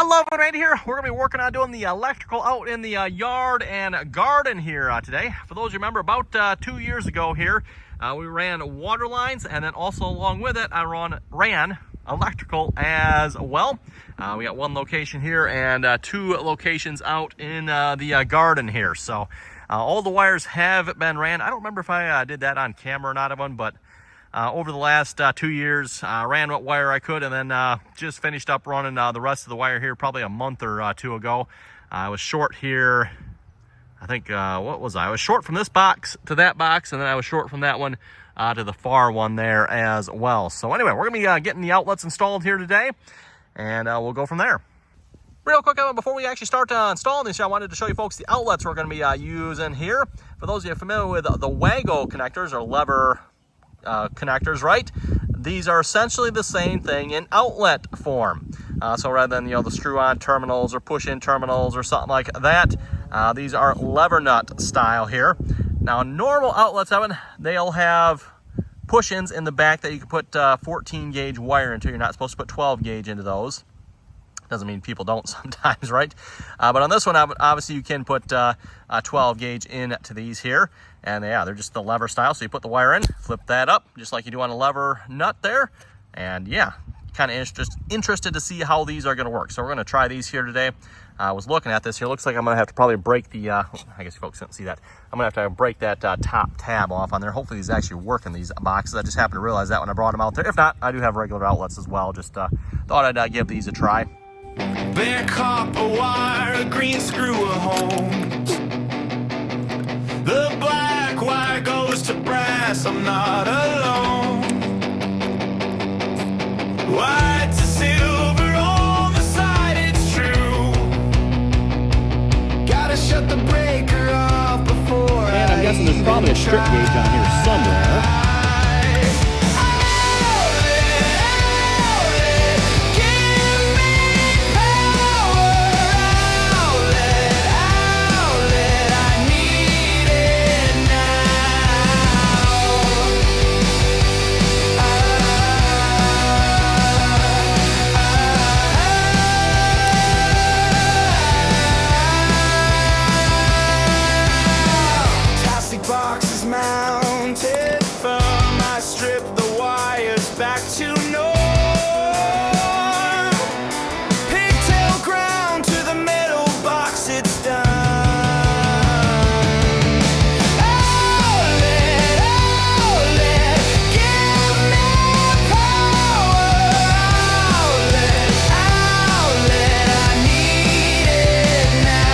Love and Randy here. We're going to be working on doing the electrical out in the yard and garden here today. For those who remember, about 2 years ago here, we ran water lines, and then also along with it, I ran electrical as well. We got one location here and 2 locations out in the garden here. So all the wires have been ran. I don't remember if I did that on camera or not of one, but over the last 2 years, ran what wire I could, and then just finished up running the rest of the wire here probably a month or 2 ago. I was short here, I think, what was I? I was short from this box to that box, and then I was short from that one to the far one there as well. So anyway, we're going to be getting the outlets installed here today, and we'll go from there. Real quick, before we actually start installing this, I wanted to show you folks the outlets we're going to be using here. For those of you familiar with the Wago connectors, or lever connectors, right? These are essentially the same thing in outlet form. So rather than, the screw-on terminals or push-in terminals or something like that, these are lever nut style here. Now, normal outlets, they'll have push-ins in the back that you can put 14 gauge wire into. You're not supposed to put 12 gauge into those. Doesn't mean people don't sometimes, right? But on this one, obviously you can put 12 gauge into these here. And yeah, they're just the lever style. So you put the wire in, flip that up, just like you do on a lever nut there. And yeah, kind of interested to see how these are going to work. So we're going to try these here today. I was looking at this here. Looks like I'm going to have to probably break the, I guess you folks didn't see that. I'm going to have to break that top tab off on there. Hopefully these actually work in these boxes. I just happened to realize that when I brought them out there. If not, I do have regular outlets as well. Just thought I'd give these a try. Bare copper wire, a green screw, a home. The black wire goes to brass, I'm not alone. White to silver on the side, it's true. Gotta shut the breaker off before And I'm guessing there's probably a strip gauge on here somewhere. Boxes mounted firm, I strip the wires back to norm. Pigtail ground to the metal box, it's done. Outlet, give me power. Outlet, I need it now.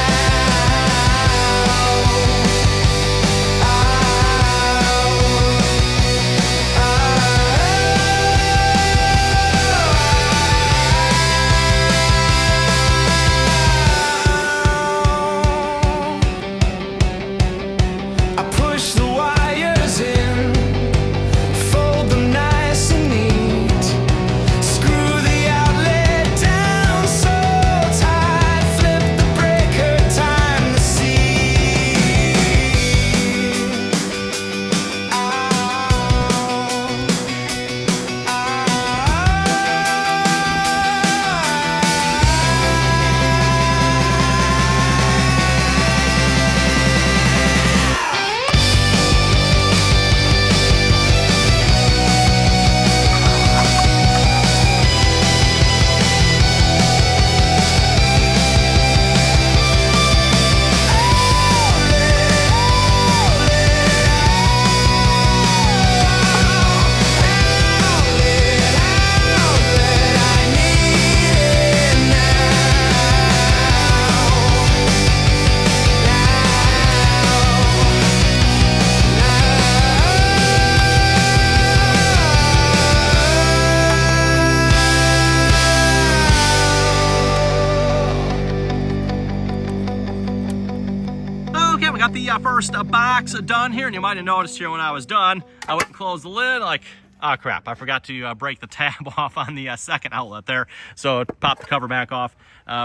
Got the first box done here, and you might have noticed here when I was done, I went and closed the lid like, oh crap, I forgot to break the tab off on the second outlet there. So popped the cover back off,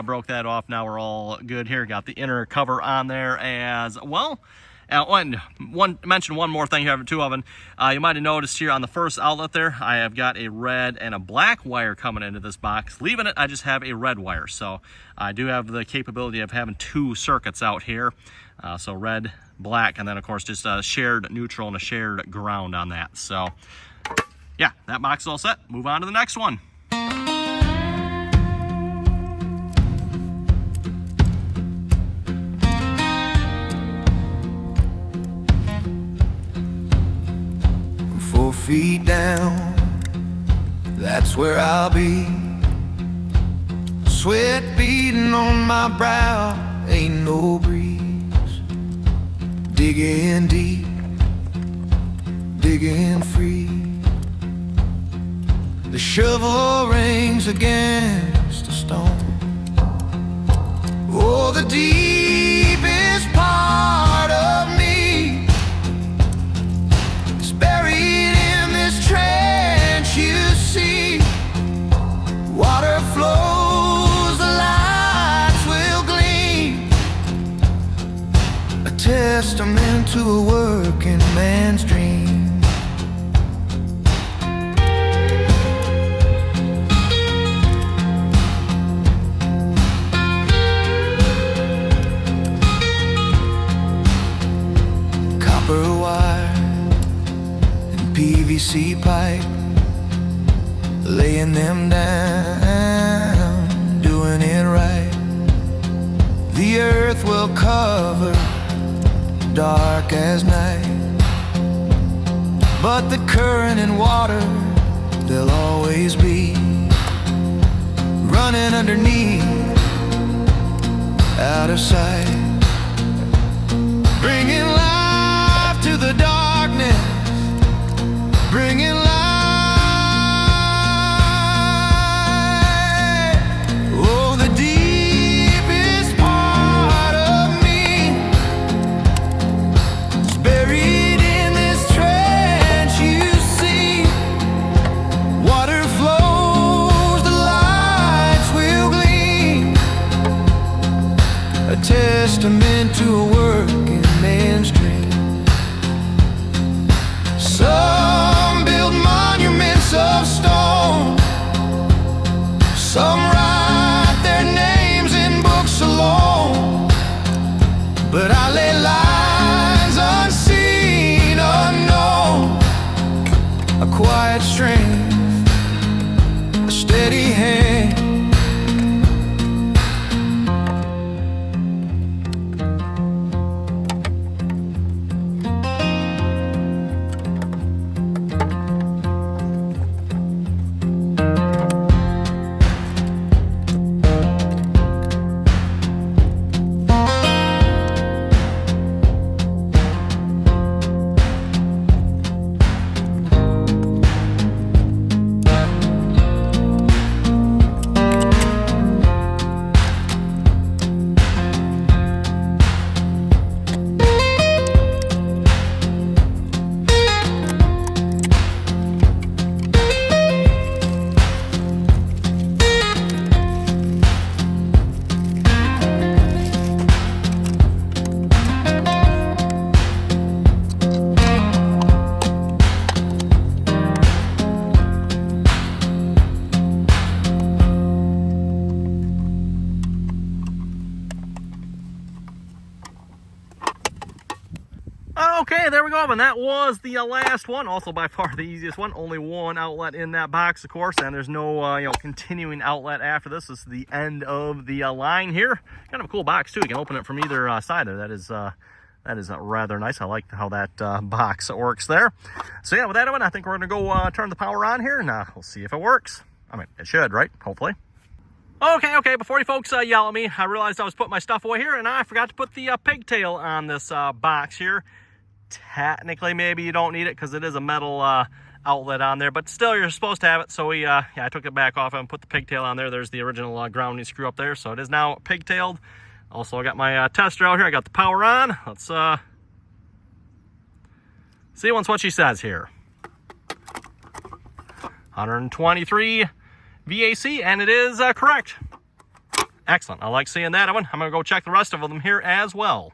broke that off. Now we're all good here. Got the inner cover on there as well. Mention one more thing here, I have two of them. You might have noticed here on the first outlet there, I have got a red and a black wire coming into this box. Leaving it, I just have a red wire. So I do have the capability of having two circuits out here. So red, black, and then of course just a shared neutral and a shared ground on that. So yeah, that box is all set. Move on to the next one. Feet down, that's where I'll be. Sweat beating on my brow, ain't no breeze. Digging deep, digging free. The shovel rings against a stone. Oh, the deepest part of me is buried trench. You see, water flows, the lights will gleam, a testament to a working man's dream. Copper wire, PVC pipe, laying them down, doing it right. The earth will cover, dark as night, but the current and water, they'll always be running underneath, out of sight, bringing life to the darkness, bringing light. Oh, the deepest part of me is buried in this trench. You see, water flows, the lights will gleam, a testament to a working man's dream. Some build monuments of stone, some write their names in books alone, but I lay lines unseen, unknown, a quiet strength, a steady hand. Okay, there we go, and that was the last one. Also, by far the easiest one. Only one outlet in that box, of course, and there's no continuing outlet after this. This is the end of the line here. Kind of a cool box too. You can open it from either side there. That is rather nice. I like how that box works there. So yeah, with that one, I think we're gonna go turn the power on here, and we'll see if it works. I mean, it should, right? Hopefully. Okay, before you folks yell at me, I realized I was putting my stuff away here, and I forgot to put the pigtail on this box here. Technically, maybe you don't need it because it is a metal outlet on there, but still, you're supposed to have it. So I took it back off and put the pigtail on there. There's the original grounding screw up there, so it is now pigtailed. Also, I got my tester out here. I got the power on. Let's see once what she says here. 123 VAC, and it is correct. Excellent. I like seeing that one. I'm going to go check the rest of them here as well.